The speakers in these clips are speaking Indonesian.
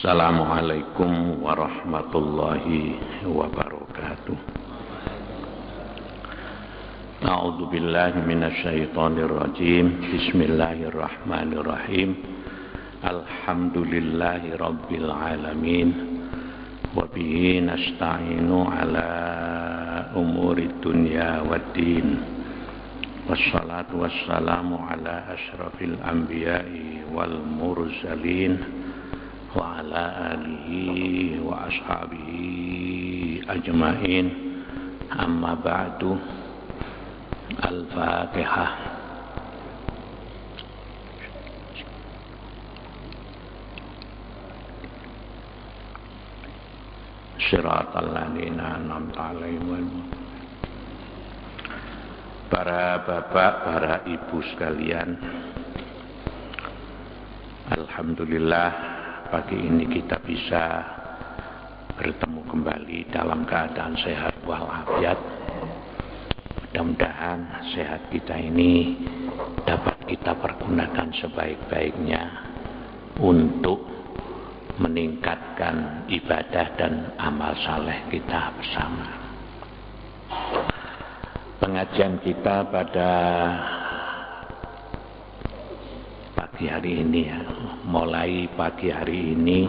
Assalamualaikum warahmatullahi wabarakatuh. A'udzu billahi minasyaitonir rajim. Bismillahirrahmanirrahim. Alhamdulillahi rabbil alamin. Wa bihi nasta'inu ala umuri dunya waddin. Wassalatu wassalamu ala asyrafil anbiya'i wal mursalin wa ala alihi wa ashabihi ajma'in. Amma ba'du. Al-Fatihah. Shiratal ladzina an'amta 'alaihim. Para bapak, para ibu sekalian, alhamdulillah pagi ini kita bisa bertemu kembali dalam keadaan sehat walafiat. Mudah-mudahan sehat kita ini dapat kita pergunakan sebaik-baiknya untuk meningkatkan ibadah dan amal saleh kita bersama. Pengajian kita pada pagi hari ini ya, mulai pagi hari ini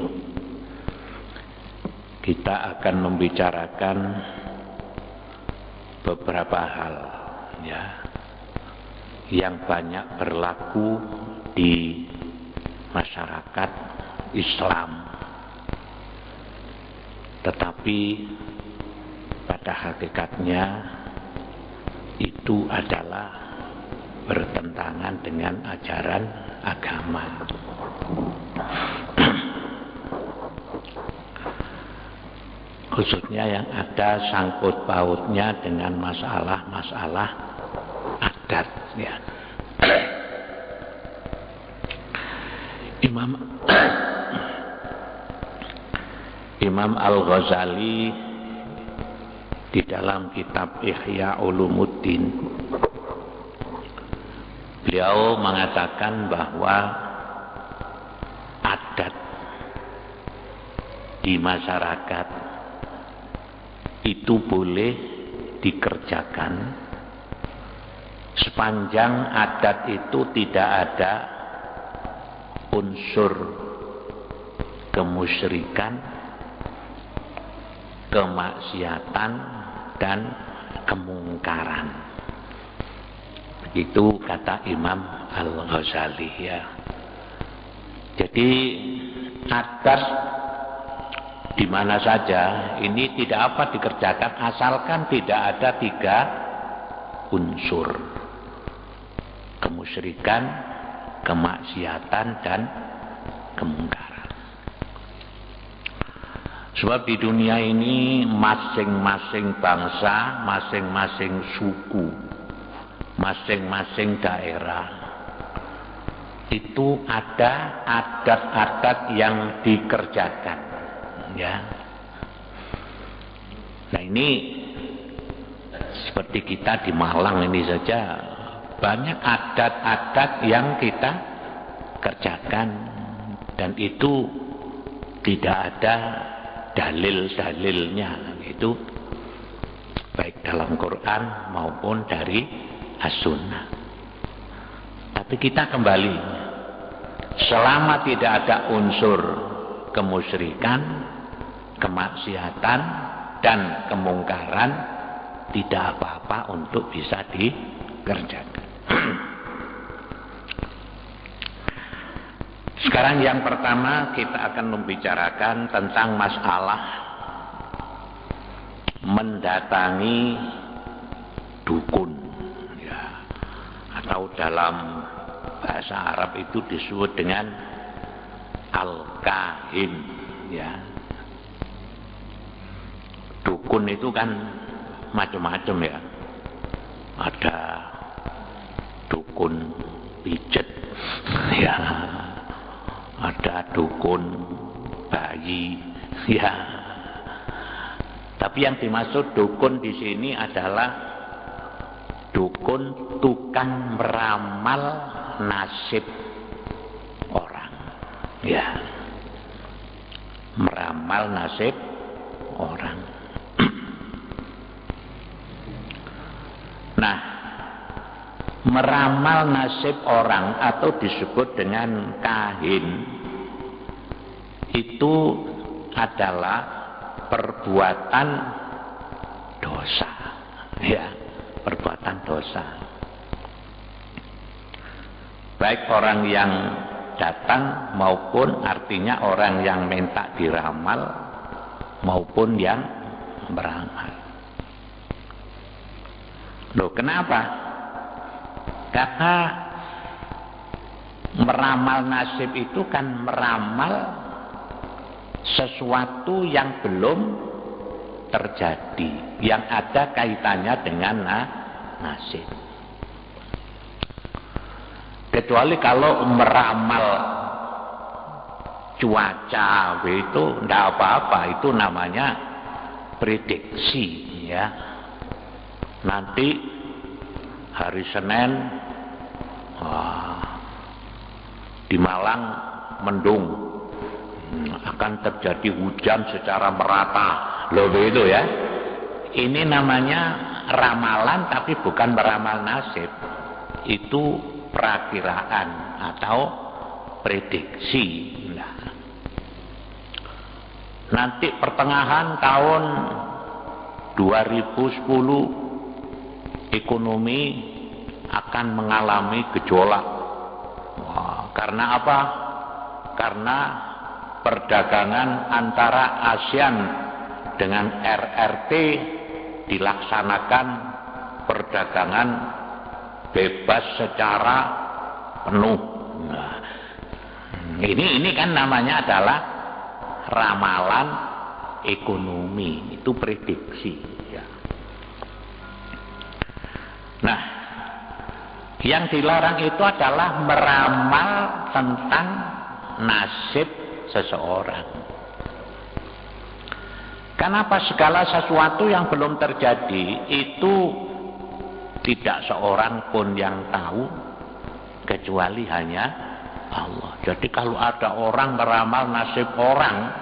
kita akan membicarakan beberapa hal ya yang banyak berlaku di masyarakat Islam, tetapi pada hakikatnya itu adalah bertentangan dengan ajaran agama. Khususnya yang ada sangkut pautnya dengan masalah-masalah adat ya. Imam Al-Ghazali di dalam kitab Ihya Ulumuddin, beliau mengatakan bahwa adat di masyarakat itu boleh dikerjakan sepanjang adat itu tidak ada unsur kemusyrikan, kemaksiatan dan kemungkaran. Begitu kata Imam Al-Ghazali ya. Jadi adat di mana saja ini tidak apa dikerjakan asalkan tidak ada 3 unsur: kemusyrikan, kemaksiatan dan kemungkaran. Sebab di dunia ini masing-masing bangsa, masing-masing suku, masing-masing daerah itu ada adat-adat yang dikerjakan ya. Nah ini seperti kita di Malang ini saja banyak adat-adat yang kita kerjakan dan itu tidak ada dalil-dalilnya, itu baik dalam Quran maupun dari As-Sunnah. Tapi kita kembali, selama tidak ada unsur kemusyrikan, kemaksiatan dan kemungkaran, tidak apa-apa untuk bisa dikerjakan. Sekarang yang pertama kita akan membicarakan tentang masalah mendatangi dukun ya, atau dalam bahasa Arab itu disebut dengan al-kahin ya. Dukun itu kan macam-macam ya. Ada dukun pijet ya, ada dukun bayi ya. Tapi yang dimaksud dukun di sini adalah dukun tukang meramal nasib orang ya. meramal nasib orang. Nah, meramal nasib orang atau disebut dengan kahin itu adalah perbuatan dosa, ya, perbuatan dosa. Baik orang yang datang maupun artinya orang yang minta diramal maupun yang meramal. Loh, kenapa? Karena meramal nasib itu kan meramal sesuatu yang belum terjadi, yang ada kaitannya dengan nasib. Kecuali kalau meramal cuaca itu tidak apa-apa, itu namanya prediksi, ya. Nanti hari Senin di Malang mendung, akan terjadi hujan secara merata, loh begitu ya. Ini namanya ramalan tapi bukan meramal nasib, itu perakiraan atau prediksi. Nanti pertengahan tahun 2010 ekonomi akan mengalami gejolak. Karena apa? Karena perdagangan antara ASEAN dengan RRT dilaksanakan perdagangan bebas secara penuh. Nah, ini kan namanya adalah ramalan ekonomi, itu prediksi, ya. Nah, yang dilarang itu adalah meramal tentang nasib seseorang. Kenapa? Segala sesuatu yang belum terjadi itu tidak seorang pun yang tahu kecuali hanya Allah. Jadi kalau ada orang meramal nasib orang,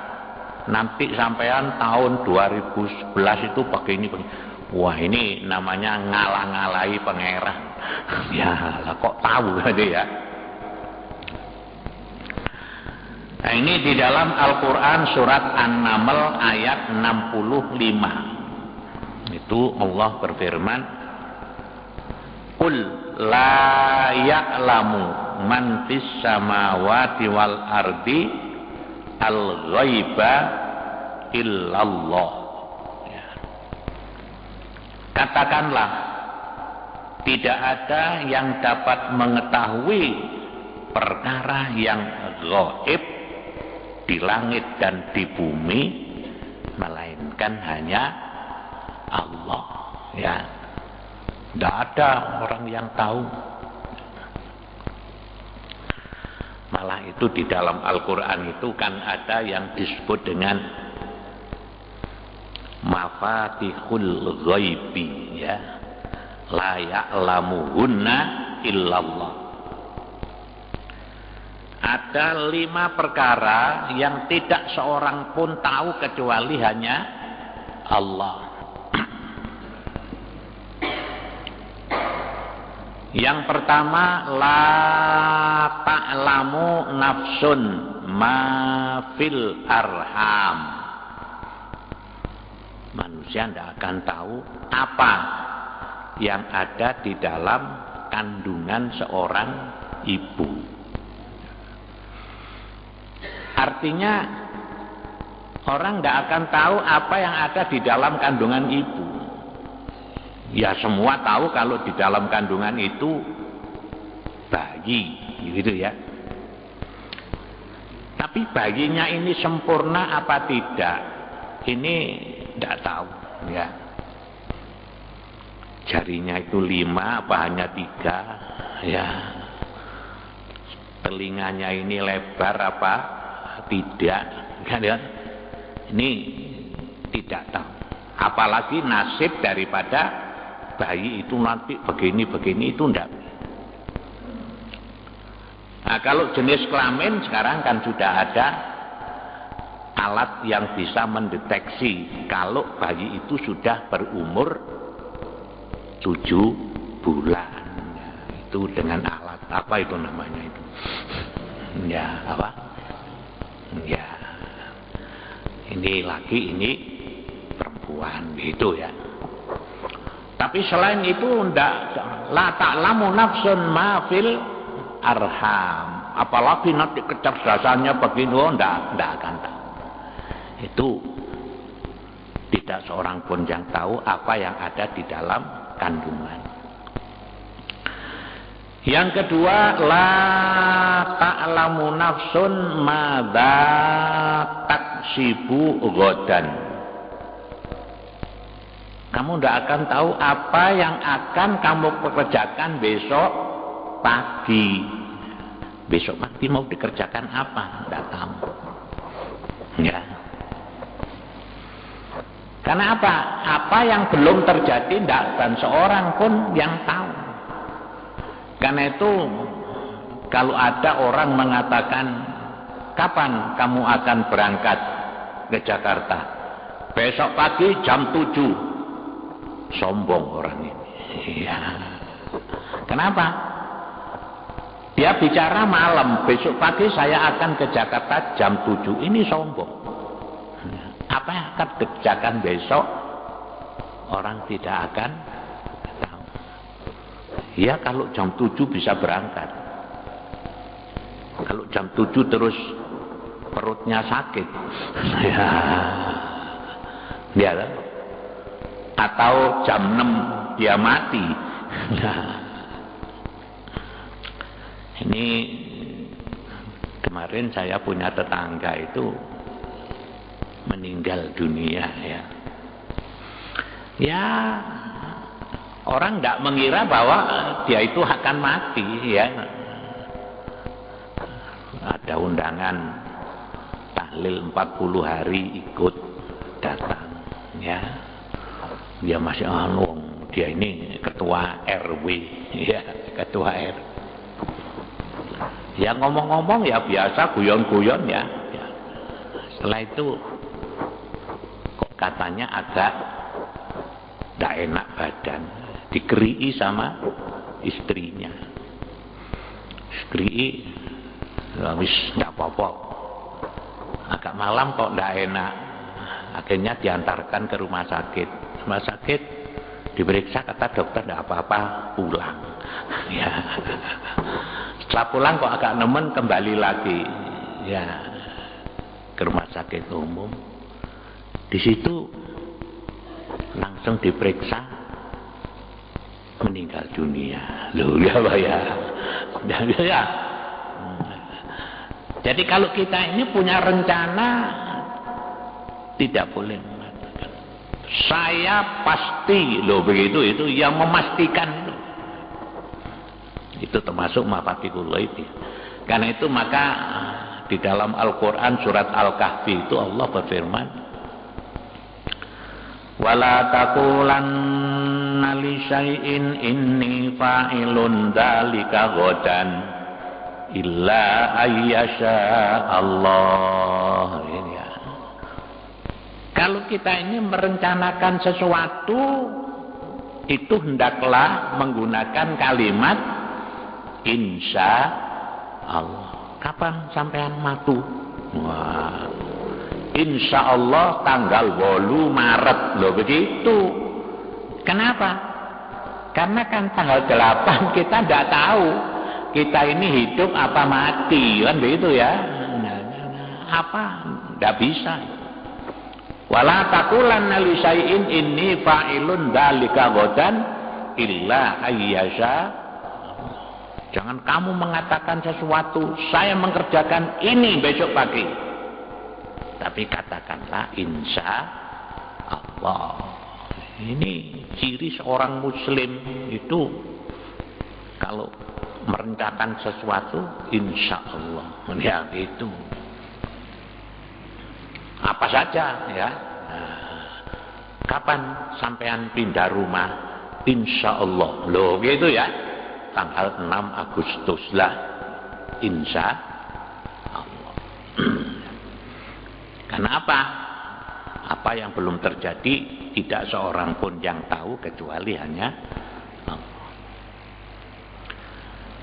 nanti sampean tahun 2011 itu begini. Wah, ini namanya ngalah-ngalahi pangeran. Ya, lah kok tahu tadi ya. Nah, ini di dalam Al-Quran surat An-Naml ayat 65. Itu Allah berfirman, Qul la ya'lamu man fis samawati wal ardi al-ghaiba illallah. Ya. Katakanlah, tidak ada yang dapat mengetahui perkara yang gaib di langit dan di bumi melainkan hanya Allah, ya. Tidak ada orang yang tahu. Malah itu di dalam Al-Quran itu kan ada yang disebut dengan mafatihul ghaibi, ya. La ya'lamuhunna illallah. Ada 5 perkara yang tidak seorang pun tahu kecuali hanya Allah. Yang pertama, la ta'lamu nafsun ma fil arham. Manusia tidak akan tahu apa yang ada di dalam kandungan seorang ibu. Artinya orang tidak akan tahu apa yang ada di dalam kandungan ibu. Ya, semua tahu kalau di dalam kandungan itu bayi, gitu ya. Tapi bayinya ini sempurna apa tidak, ini tidak tahu, ya. Jarinya itu 5 apa hanya 3, ya. Telinganya ini lebar apa tidak, kan ya. Ini tidak tahu. Apalagi nasib daripada bayi itu nanti begini-begini, itu enggak. Nah, kalau jenis kelamin sekarang kan sudah ada alat yang bisa mendeteksi kalau bayi itu sudah berumur 7 bulan. Itu dengan alat apa itu namanya itu? Ya, apa? Ya. Ini laki, ini perempuan gitu ya. Tapi selain itu ndak, la ta'lamu nafsun ma fil arham. Apalagi nanti kecerdasannya begini, ndak akan tahu. Itu tidak seorang pun yang tahu apa yang ada di dalam kandungan. Yang kedua, la ta'lamu nafsun madza taksibu ghadan. Kamu tidak akan tahu apa yang akan kamu pekerjakan besok pagi. Besok pagi mau dikerjakan apa? Tidak tahu. Ya. Karena apa? Apa yang belum terjadi tidak dan seorang pun yang tahu. Karena itu kalau ada orang mengatakan, kapan kamu akan berangkat ke Jakarta? Besok pagi jam 7. Sombong orang ini. Ya. Kenapa? Dia bicara malam, besok pagi saya akan ke Jakarta jam 7. Ini sombong. Apa yang akan dikerjakan besok? Orang tidak akan tahu. Ya kalau jam 7 bisa berangkat. Kalau jam 7 terus perutnya sakit. Ya. Dia kan? Atau jam 6 dia mati. Nah, ini kemarin saya punya tetangga itu meninggal dunia ya. Ya orang tidak mengira bahwa dia itu akan mati ya. Ada undangan tahlil 40 hari ikut datang ya. Dia masih dia ini ketua RW ya, ketua RW. Ya ngomong-ngomong ya biasa guyon-guyon ya. Setelah itu kok katanya agak tidak enak badan, dikerii sama istrinya. Istri wis tidak apa-apa. Agak malam kok tidak enak. Akhirnya diantarkan ke rumah sakit. Rumah sakit diperiksa, kata dokter tidak apa-apa, pulang. Ya. Setelah pulang kok agak nemen, kembali lagi ya ke rumah sakit umum. Di situ langsung diperiksa, meninggal dunia. Loh ya Pak ya. Ya. Jadi kalau kita ini punya rencana, tidak boleh saya pasti loh begitu, itu yang memastikan itu termasuk mafatihul ghaib. Karena itu maka di dalam Al-Quran surat Al-Kahfi itu Allah berfirman, wala taqulanna li syai'in inni fa'ilun dzalika ghadan illa ayyasha Allah. Ini ya. Kalau kita ini merencanakan sesuatu, itu hendaklah menggunakan kalimat insya Allah. Kapan sampean matu? Wah, insya Allah tanggal 8 Maret loh begitu. Kenapa? Karena kan tanggal 8 kita tidak tahu kita ini hidup apa mati, kan begitu ya. Apa? Tidak bisa. Wala taqulanna li syai'in inni fa'ilun dzalika ghadan illa ayyasha. Jangan kamu mengatakan sesuatu, saya mengerjakan ini besok pagi. Tapi katakanlah insya Allah. Ini ciri seorang muslim itu kalau merencanakan sesuatu insya Allah. Ya itu. Apa saja ya. Kapan sampean pindah rumah? Insya Allah. Loh gitu ya. Tanggal 6 Agustus lah. Insya Allah. Kenapa? Apa yang belum terjadi tidak seorang pun yang tahu kecuali hanya Allah.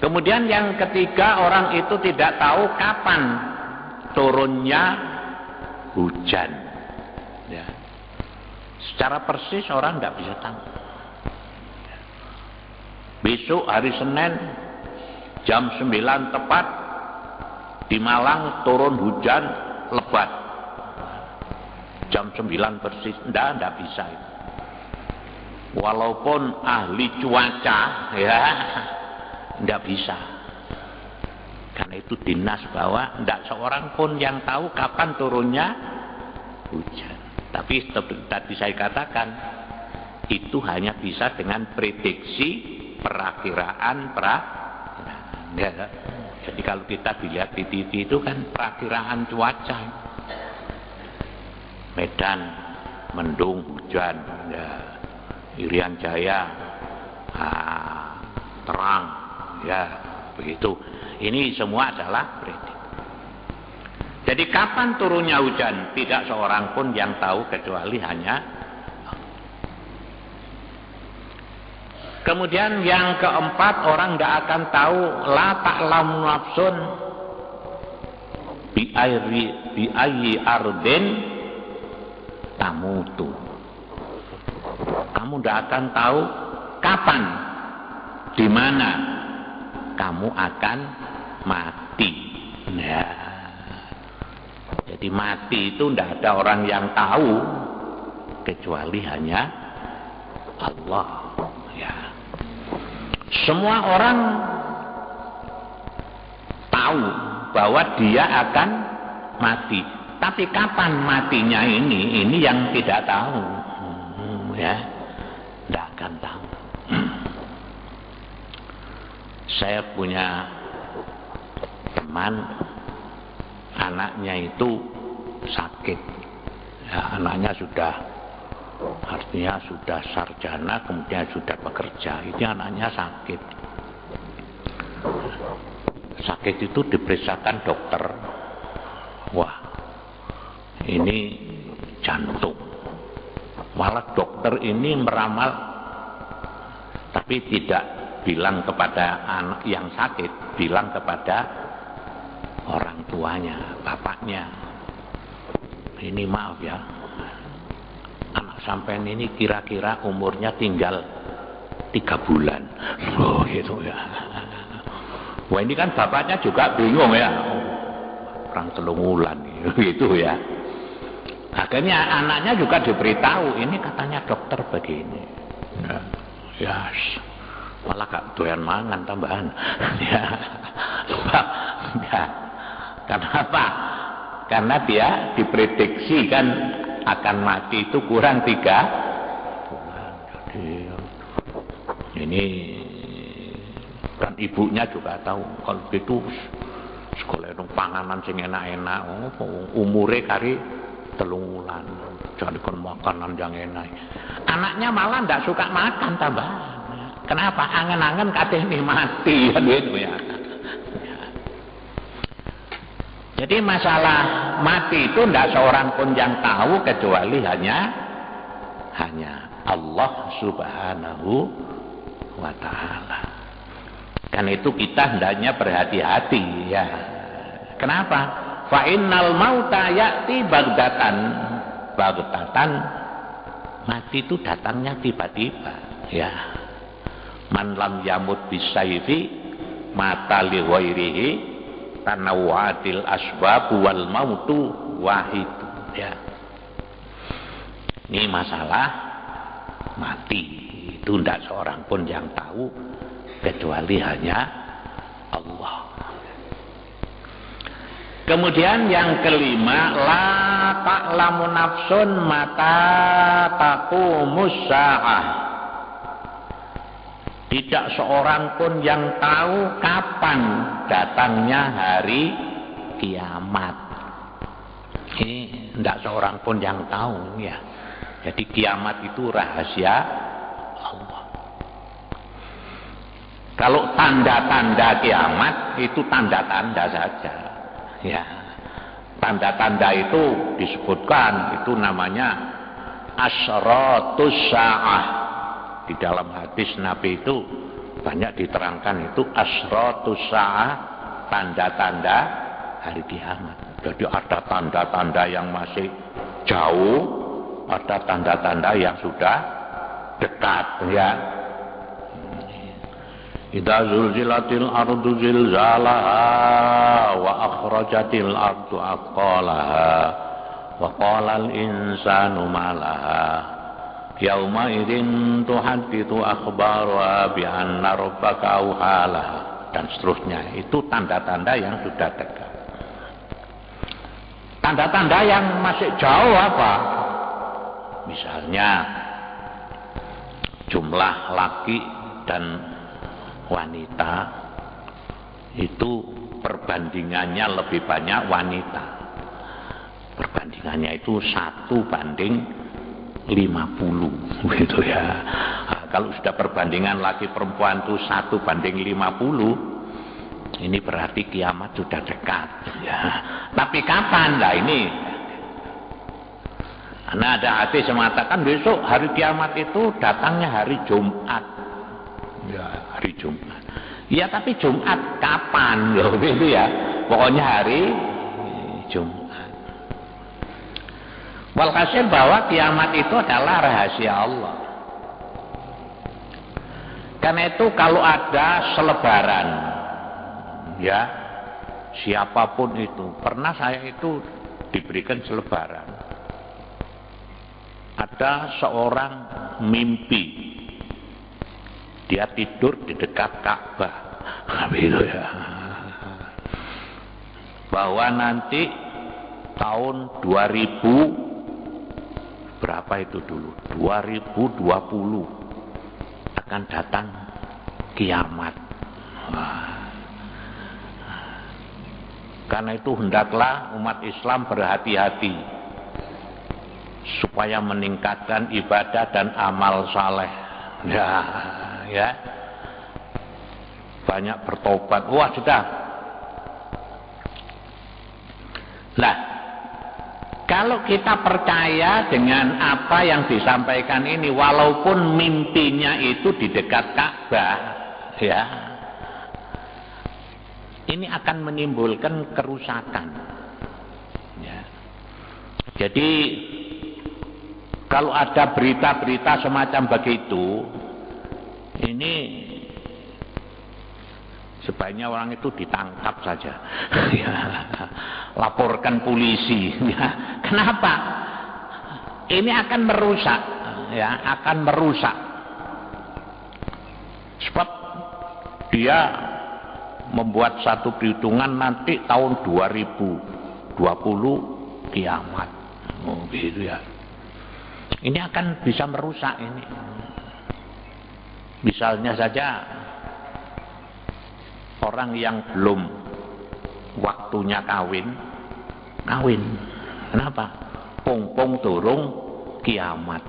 Kemudian yang ketiga, orang itu tidak tahu kapan turunnya hujan. Ya. Secara persis orang nggak bisa tahu. Besok hari Senin jam 9 tepat di Malang turun hujan lebat. Jam 9 persis, enggak bisa itu. Walaupun ahli cuaca, ya, enggak bisa. Karena itu dinas bahwa enggak seorang pun yang tahu kapan turunnya hujan. Tapi seperti tadi saya katakan, itu hanya bisa dengan prediksi perakiraan ya. Jadi kalau kita dilihat di TV itu kan perakiraan cuaca. Medan mendung hujan, ya. Irian Jaya terang, ya begitu. Ini semua adalah prediksi. Jadi kapan turunnya hujan tidak seorang pun yang tahu kecuali hanya. Kemudian yang keempat, orang tidak akan tahu la ta'lamu nafsun bi ayyi ardin tamutu. Kamu tidak akan tahu kapan, di mana kamu akan mati. Ya. Jadi mati itu tidak ada orang yang tahu kecuali hanya Allah. Ya. Semua orang tahu bahwa dia akan mati. Tapi kapan matinya ini yang tidak tahu. Ya, tidak akan tahu. Saya punya teman, anaknya itu sakit. Ya, anaknya artinya sudah sarjana, kemudian sudah bekerja. Itu anaknya sakit. Sakit itu diperiksakan dokter. Wah, ini jantung. Malah dokter ini meramal, tapi tidak bilang kepada anak yang sakit, bilang kepada orang tuanya, bapaknya. Ini maaf ya, anak sampean ini kira-kira umurnya tinggal 3 bulan. Oh gitu ya. Wah ini kan bapaknya juga bingung ya. Orang 3 bulan gitu ya. Akhirnya anaknya juga diberitahu, ini katanya dokter begini. Ya, malah gak doyan mangan tambahan. Ya. Kenapa? Karena dia diprediksi kan akan mati itu kurang 3 bulan. Jadi ini kan ibunya juga tahu kalau gitu sekolah panganan sing enak-enak, umure kari 3 bulan, jadikan makanan yang enak. Anaknya malah tidak suka makan tambahan. Kenapa? Angen-angen katanya mati gitu ya. Jadi masalah mati itu tidak seorang pun yang tahu kecuali hanya Allah Subhanahu wa Ta'ala. Karena itu kita hendaknya berhati-hati ya. Kenapa? Fa innal mauta ya'ti baghtatan. Mati itu datangnya tiba-tiba ya. Man lam yamut bisayfi mata li ghairihi tanawwatil asbab wal mautu wahid ya. Ini masalah mati itu tidak seorang pun yang tahu kecuali hanya Allah. Kemudian yang kelima, la ta'lamu nafsun mata taqumus saah. Tidak seorang pun yang tahu kapan datangnya hari kiamat. Ini tidak seorang pun yang tahu ya. Jadi kiamat itu rahasia Allah. Kalau tanda-tanda kiamat itu tanda-tanda saja. Ya, tanda-tanda itu disebutkan, itu namanya asyratus sa'ah. Di dalam hadis Nabi itu banyak diterangkan itu asyratus sa'ah, tanda-tanda hari kiamat. Jadi ada tanda-tanda yang masih jauh, ada tanda-tanda yang sudah dekat, ya. Idza zulzilatil ardu zilzalaha wa akhrajatil ardu athqalaha wa qalal insanu ma laha yauma idzin tuhadditsu akhbaraha bi anna rabbaka awhalaha, dan seterusnya. Itu tanda-tanda yang sudah dekat. Tanda-tanda yang masih jauh apa? Misalnya jumlah laki dan wanita itu perbandingannya lebih banyak wanita. Perbandingannya itu 1:50 gitu ya. Nah, kalau sudah perbandingan laki perempuan itu 1:50, ini berarti kiamat sudah dekat ya. Tapi kapan? Lah ini karena ada hadis yang mengatakan besok hari kiamat itu datangnya hari Jumat. Ya, hari Jumat. Ya, tapi Jumat kapan? Loh, gitu ya. Pokoknya hari Jumat. Walhasil bahwa kiamat itu adalah rahasia Allah. Karena itu kalau ada selebaran, ya, siapapun itu, pernah saya itu diberikan selebaran. Ada seorang mimpi. Dia tidur di dekat Ka'bah, gitu ya. Bahwa nanti tahun 2000 berapa itu dulu? 2020 akan datang kiamat. Karena itu hendaklah umat Islam berhati-hati supaya meningkatkan ibadah dan amal saleh. Ya, banyak bertobat. Wah, sudah. Nah, kalau kita percaya dengan apa yang disampaikan ini, walaupun mimpinya itu di dekat Ka'bah, ya, ini akan menimbulkan kerusakan. Ya. Jadi kalau ada berita-berita semacam begitu, ini sebaiknya orang itu ditangkap saja. Ya, laporkan polisi. Ya. Kenapa? Ini akan merusak, ya, akan merusak. Sebab dia membuat satu perhitungan nanti tahun 2020 kiamat. Oh, gitu ya. Ini akan bisa merusak ini. Misalnya saja orang yang belum waktunya kawin. Kenapa? Pong-pong durung kiamat.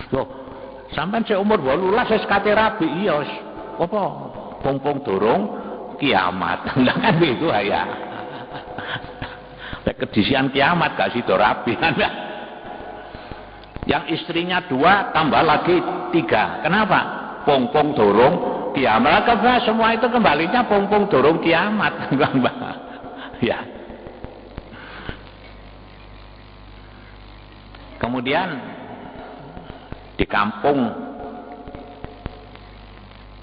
Loh, sampean seumur 18 wis kate rabi iya. Apa? Pong-pong durung kiamat. Lah kan itu ya. Kedisian kiamat gak sido rabi kan. Yang istrinya 2 tambah lagi 3. Kenapa? Pong-pong dorong kiamat. Karena semua itu kembalinya pong-pong dorong kiamat. Ya. Kemudian di kampung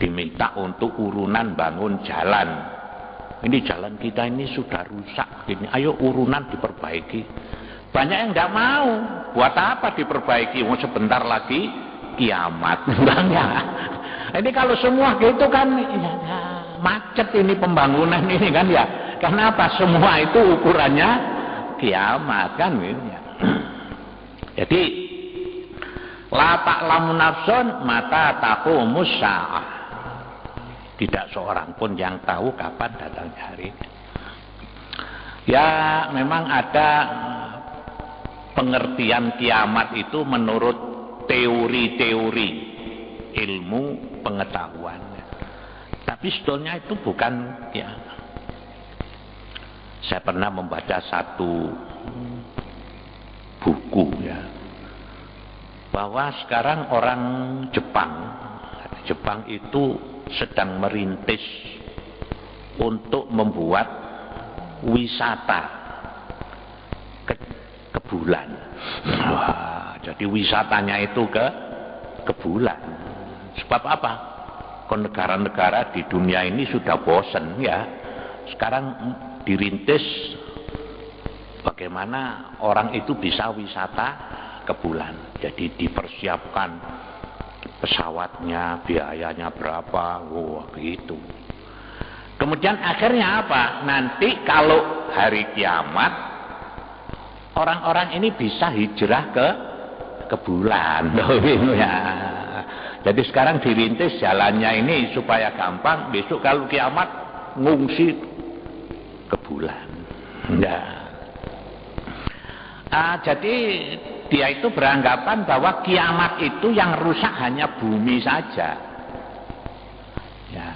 diminta untuk urunan bangun jalan. Ini jalan kita ini sudah rusak. Ini, ayo urunan diperbaiki. Banyak yang tidak mau. Buat apa diperbaiki? Mau sebentar lagi kiamat. Ini kalau semua gitu kan ya, macet ini pembangunan ini kan ya. Kenapa? Semua itu ukurannya kiamat kan gitu ya. Jadi la ta'lamu nafsun mata taqumus saah. Tidak seorang pun yang tahu kapan datangnya hari ini. Ya memang ada pengertian kiamat itu menurut teori-teori ilmu pengetahuan. Tapi sebetulnya itu bukan ya. Saya pernah membaca satu buku ya, bahwa sekarang orang Jepang itu sedang merintis untuk membuat wisata ke bulan. Wah, jadi wisatanya itu ke bulan. Sebab apa? Negara-negara di dunia ini sudah bosen ya. Sekarang dirintis bagaimana orang itu bisa wisata ke bulan. Jadi dipersiapkan pesawatnya, biayanya berapa, wah begitu. Kemudian akhirnya apa? Nanti kalau hari kiamat, orang-orang ini bisa hijrah ke bulan. Ya. Jadi sekarang dirintis jalannya ini supaya gampang. Besok kalau kiamat ngungsi ke bulan. Ya. Jadi dia itu beranggapan bahwa kiamat itu yang rusak hanya bumi saja. Ya,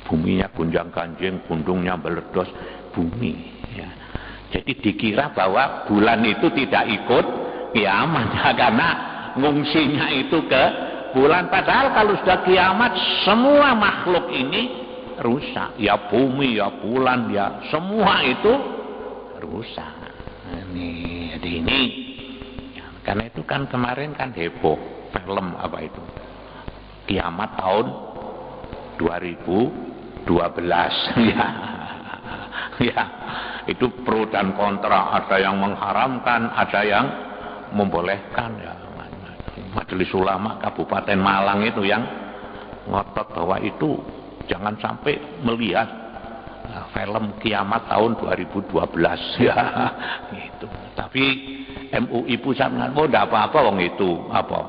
buminya gonjang-ganjing, gundungnya meledos, bumi. Ya. Jadi dikira bahwa bulan itu tidak ikut kiamat ya, karena ngungsinya itu ke bulan. Padahal kalau sudah kiamat semua makhluk ini rusak. Ya bumi, ya bulan, ya semua itu rusak. Jadi ini karena itu kan kemarin kan heboh film apa itu kiamat tahun 2012 ya. Ya itu pro dan kontra, ada yang mengharamkan, ada yang membolehkan ya. Majelis Ulama Kabupaten Malang itu yang ngotot bahwa itu jangan sampai melihat film kiamat tahun 2012 ya gitu. Tapi MUI pusat oh enggak apa-apa wong itu apa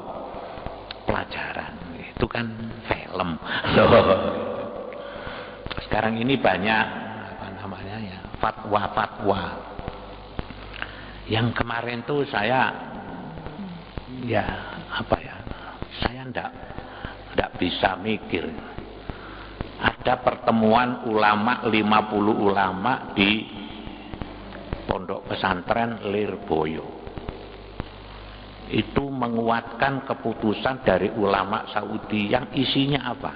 pelajaran, itu kan film. Sekarang ini banyak apa namanya ya fatwa-fatwa. Yang kemarin tuh saya ya apa ya, saya enggak bisa mikir. Ada pertemuan ulama 50 ulama di Pondok Pesantren Lirboyo. Itu menguatkan keputusan dari ulama Saudi yang isinya apa?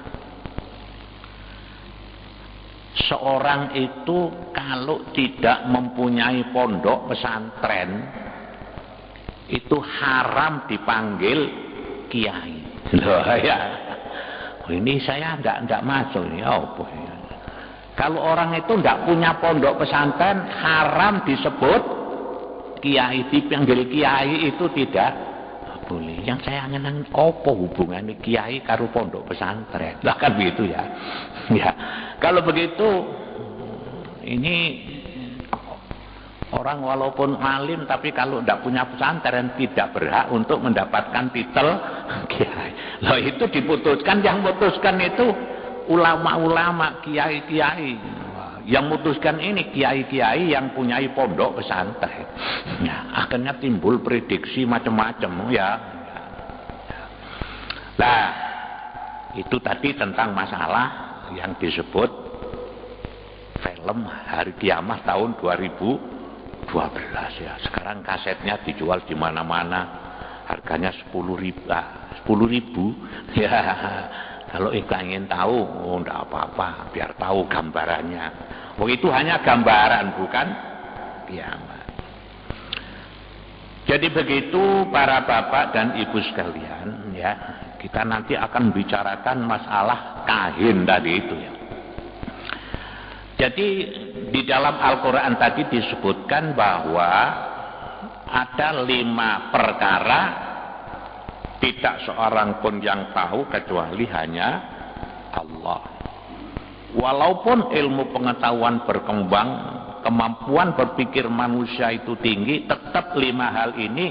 Seorang itu kalau tidak mempunyai pondok pesantren itu haram dipanggil kiai. Loh ya. Ini saya enggak masuk ini. Oh, kalau orang itu enggak punya pondok pesantren haram disebut kiai, dipanggil kiai itu tidak boleh. Yang saya ngenang apa hubungannya kiai karo pondok pesantren? Lah kan begitu ya. Ya. Kalau begitu ini orang walaupun alim tapi kalau tidak punya pesantren tidak berhak untuk mendapatkan titel kiai. Loh itu diputuskan, yang memutuskan itu ulama-ulama, kiai-kiai. Yang memutuskan ini kiai-kiai yang punya pondok pesantren. Ya, akhirnya timbul prediksi macam-macam ya. Nah, itu tadi tentang masalah yang disebut film Hari Kiamat tahun 2012 ya. Sekarang kasetnya dijual di mana-mana, harganya 10.000 ya. Kalau ingin tahu, oh enggak apa-apa, biar tahu gambarannya. Oh itu hanya gambaran, bukan kiamat. Jadi begitu para bapak dan ibu sekalian ya, kita nanti akan bicarakan masalah kahin tadi itu ya. Jadi di dalam Al-Quran tadi disebutkan bahwa ada 5 perkara tidak seorang pun yang tahu kecuali hanya Allah. Walaupun ilmu pengetahuan berkembang, kemampuan berpikir manusia itu tinggi, tetap 5 hal ini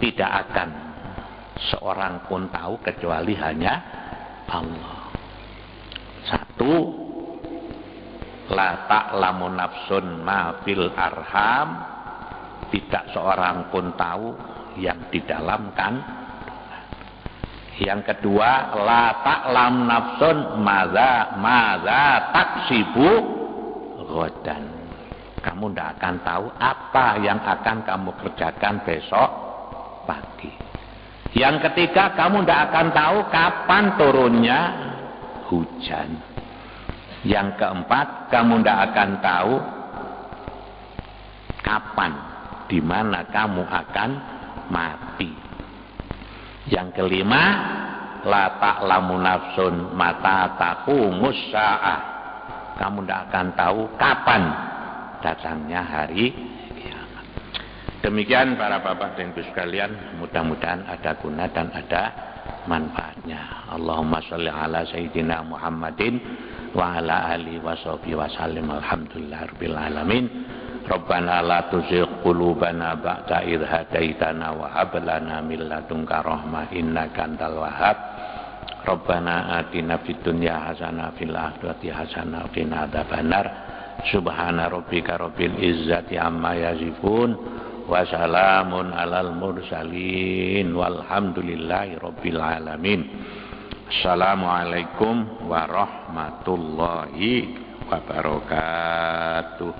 tidak akan seorang pun tahu kecuali hanya Allah. 1, la ta'lamu nafsun ma fil arham, tidak seorang pun tahu yang di dalam kandungan. Yang kedua, la ta'lam nafsun madza taksibu ghadan. Kamu tidak akan tahu apa yang akan kamu kerjakan besok pagi. Yang ketiga, kamu tidak akan tahu kapan turunnya hujan. Yang keempat, kamu tidak akan tahu kapan, di mana kamu akan mati. Yang kelima, la ta'lamu nafsun mata taqumus sa'ah. Kamu tidak akan tahu kapan datangnya hari kiamat. Demikian para bapak dan ibu sekalian, mudah-mudahan ada guna dan ada manfaatnya. Allahumma sholli ala sayyidina Muhammadin wa ala alihi wa sahbihi wa sallim. Alhamdulillahirabbil alamin. Rabbana la tuzigh qulubana ba'da idh hadaitana wa hab lana min ladunka rahmah innaka antal wahhab. Rabbana atina fid dunya hasanah fil akhirati hasanah wa qina adzabannar. Subhana rabbika rabbil izzati amma yasifun wa salamun alal mursalin walhamdulillahi rabbil alamin. Assalamualaikum warahmatullahi wabarakatuh.